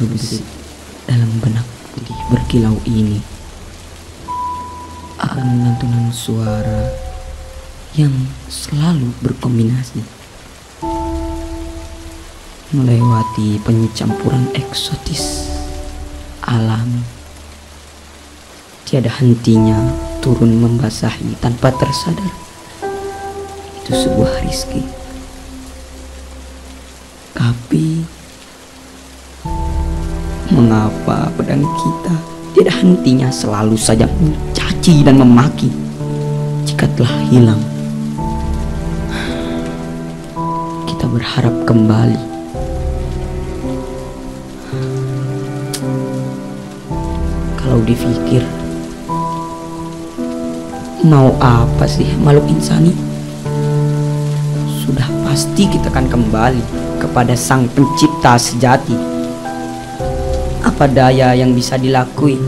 terbesit dalam benak putih berkilau ini akan lantunan suara yang selalu berkombinasi melewati pencampuran eksotis alami. Tiada hentinya turun membasahi tanpa tersadar. Itu sebuah rizki. Tapi mengapa pedang kita tidak hentinya selalu saja mencaci dan memaki jika telah hilang? Kita berharap kembali. Kalau dipikir, mau apa sih makhluk insani? Sudah pasti kita akan kembali kepada sang pencipta sejati. Apa daya yang bisa dilakui?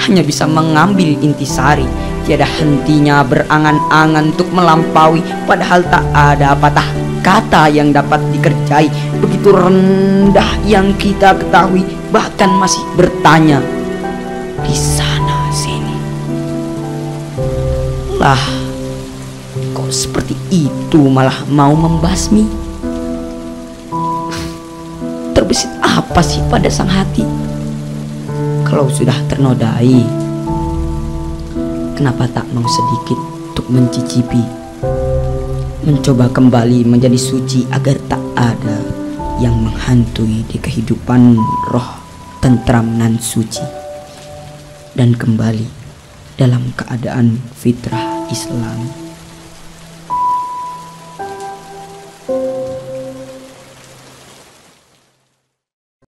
Hanya bisa mengambil intisari. Tiada hentinya berangan-angan untuk melampaui, padahal tak ada patah kata yang dapat dikerjai. Begitu rendah yang kita ketahui, bahkan masih bertanya di sana sini. Lah, kok seperti itu malah mau membasmi? Terbesit apa sih pada sang hati? Kalau sudah ternodai, kenapa tak mau sedikit untuk mencicipi, mencoba kembali menjadi suci agar tak ada yang menghantui di kehidupan roh tentram nan suci, dan kembali dalam keadaan fitrah Islam.